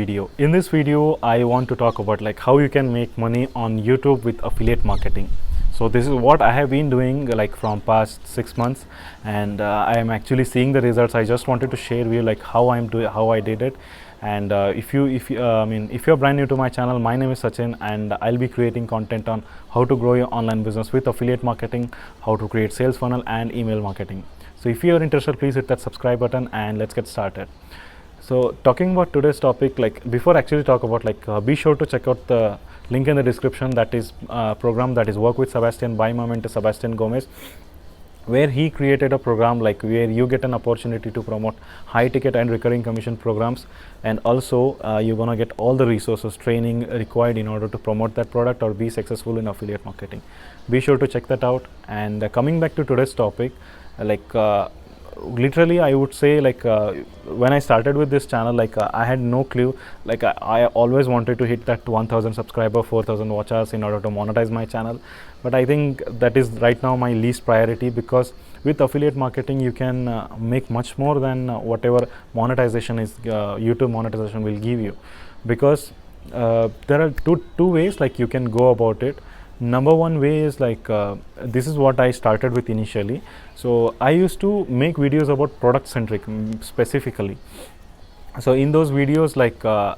Video. In this video, I want to talk about like how you can make money on YouTube with affiliate marketing. So this is what I have been doing like from past 6 months, and I am actually seeing the results. I just wanted to share with you like how I'm doing, how I did it. And if you're brand new to my channel, my name is Sachin, and I'll be creating content on how to grow your online business with affiliate marketing, how to create sales funnel and email marketing. So if you're interested, please hit that subscribe button and let's get started. So talking about today's topic, like before actually talk about be sure to check out the link in the description. That is program that is Work with Sebastian by my mentor Sebastian Gomez, where he created a program like where you get an opportunity to promote high ticket and recurring commission programs, and also you're gonna get all the resources, training required in order to promote that product or be successful in affiliate marketing. Be sure to check that out. And coming back to today's topic, literally I would say when I started with this channel, I had no clue. I always wanted to hit that 1000 subscriber, 4000 watch hours in order to monetize my channel, but I think that is right now my least priority, because with affiliate marketing you can make much more than whatever monetization is YouTube monetization will give you, because there are two ways like you can go about it. Number one way is this is what I started with initially. So I used to make videos about product centric specifically. So in those videos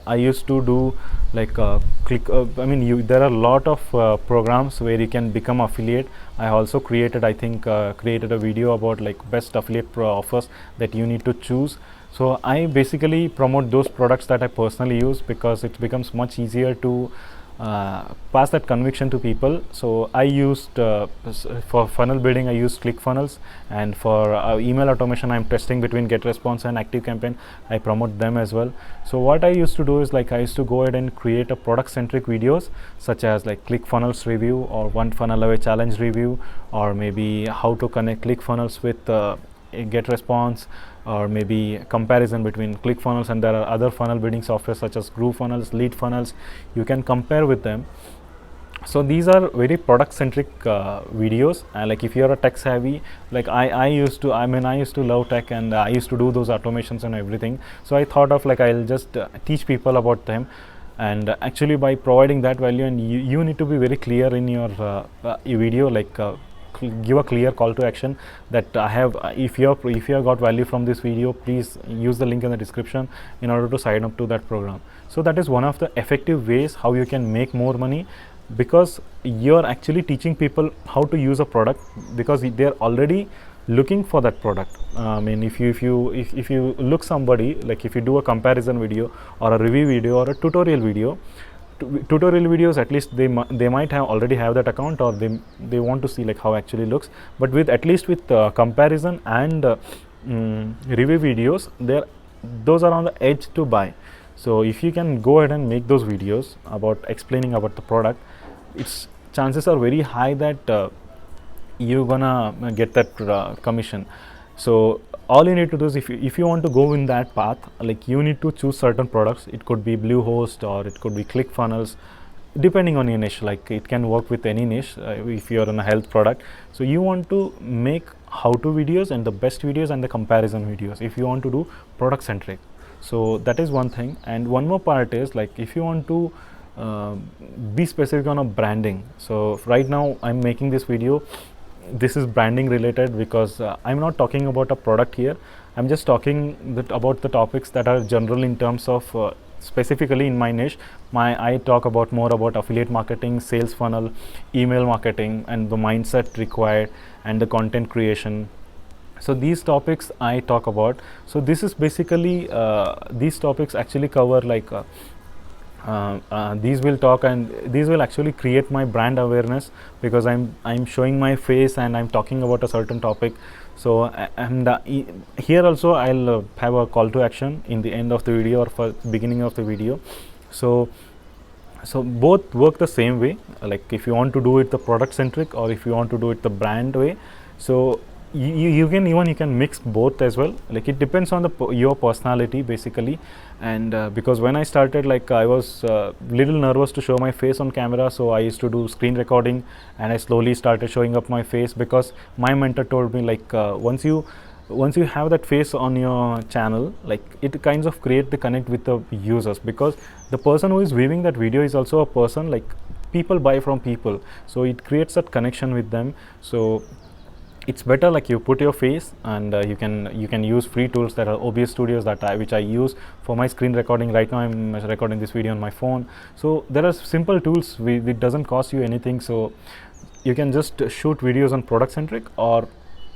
I used to do there are a lot of programs where you can become affiliate. I also created created a video about best affiliate offers that you need to choose. So I basically promote those products that I personally use, because it becomes much easier to pass that conviction to people. So I used for funnel building, I used ClickFunnels, and for email automation I'm testing between GetResponse and ActiveCampaign. I promote them as well. So what I used to do is I used to go ahead and create a product centric videos, such as ClickFunnels review, or one funnel away challenge review, or maybe how to connect ClickFunnels with GetResponse, or maybe comparison between ClickFunnels and there are other funnel building software such as GrooveFunnels, LeadFunnels. You can compare with them. So these are very product centric videos, and if you are a tech savvy, I used to love tech, and I used to do those automations and everything. So I thought of I'll just teach people about them. And actually by providing that value, and you need to be very clear in your video, give a clear call to action that I have. If you have got value from this video, please use the link in the description in order to sign up to that program. So that is one of the effective ways how you can make more money, because you're actually teaching people how to use a product, because they're already looking for that product. If you look somebody, if you do a comparison video or a review video or a tutorial video, tutorial videos, at least they might have already have that account, or they want to see how actually looks. But with at least with comparison and review videos, those are on the edge to buy. So if you can go ahead and make those videos about explaining about the product, its chances are very high that you're gonna get that commission. So all you need to do is, if you want to go in that path, you need to choose certain products. It could be Bluehost, or it could be ClickFunnels, depending on your niche. It can work with any niche if you're in a health product. So you want to make how-to videos and the best videos and the comparison videos if you want to do product centric. So that is one thing. And one more part is if you want to be specific on a branding. So right now I'm making this video. This is branding related, because I'm not talking about a product here. I'm just talking about the topics that are general in terms of specifically in my niche. I talk about more about affiliate marketing, sales funnel, email marketing, and the mindset required, and the content creation. So these topics I talk about. So this is basically these topics actually cover these will talk, and these will actually create my brand awareness, because I'm showing my face and I'm talking about a certain topic. So here also I'll have a call to action in the end of the video or for beginning of the video. So both work the same way. If you want to do it the product centric, or if you want to do it the brand way, so you can mix both as well. It depends on your personality basically. And because when I started, I was little nervous to show my face on camera, so I used to do screen recording, and I slowly started showing up my face, because my mentor told me once you once you have that face on your channel, like it kinds of create the connect with the users, because the person who is viewing that video is also a person, like people buy from people, so it creates that connection with them. So it's better like you put your face, and you can use free tools that are OBS Studios which I use for my screen recording. Right now I'm recording this video on my phone, so there are simple tools it doesn't cost you anything. So you can just shoot videos on product centric, or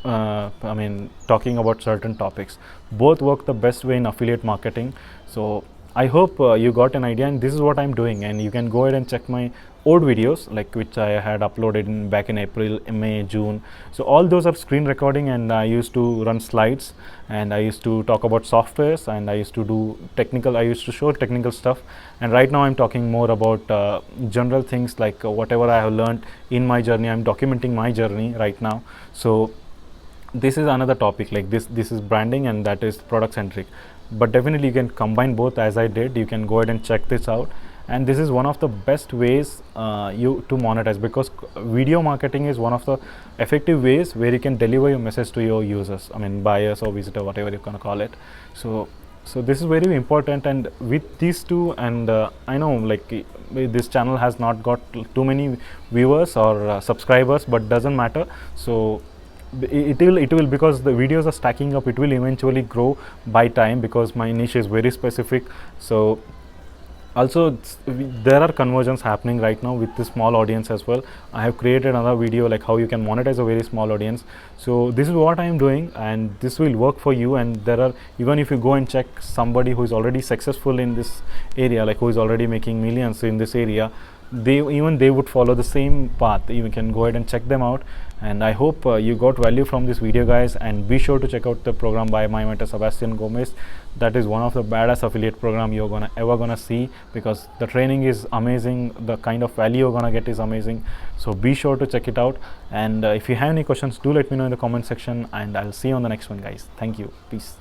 I mean talking about certain topics. Both work the best way in affiliate marketing. So I hope you got an idea, and this is what I'm doing. And you can go ahead and check my old videos, like which I had uploaded back in April, May, June. So all those are screen recording, and I used to run slides, and I used to talk about softwares, and I used to do technical, I used to show technical stuff. And right now I'm talking more about general things, like whatever I have learned in my journey. I'm documenting my journey right now. So this is another topic, like this is branding, and that is product centric. But definitely you can combine both, as I did. You can go ahead and check this out, and this is one of the best ways you to monetize, because video marketing is one of the effective ways where you can deliver your message to your users, I mean buyers or visitor, whatever you're gonna call it. So this is very important. And with these two, and I know like this channel has not got too many viewers or subscribers, but doesn't matter. So it will, because the videos are stacking up, it will eventually grow by time, because my niche is very specific. So also there are conversions happening right now with the small audience as well. I have created another video like how you can monetize a very small audience. So this is what I am doing, and this will work for you. And there are, even if you go and check somebody who is already successful in this area, like who is already making millions in this area, they would follow the same path. You can go ahead and check them out. And I hope you got value from this video, guys. And be sure to check out the program by my mentor Sebastian Gomez. That is one of the badass affiliate program you're ever gonna see, because the training is amazing, the kind of value you're gonna get is amazing. So be sure to check it out. And if you have any questions, do let me know in the comment section, and I'll see you on the next one, guys. Thank you. Peace.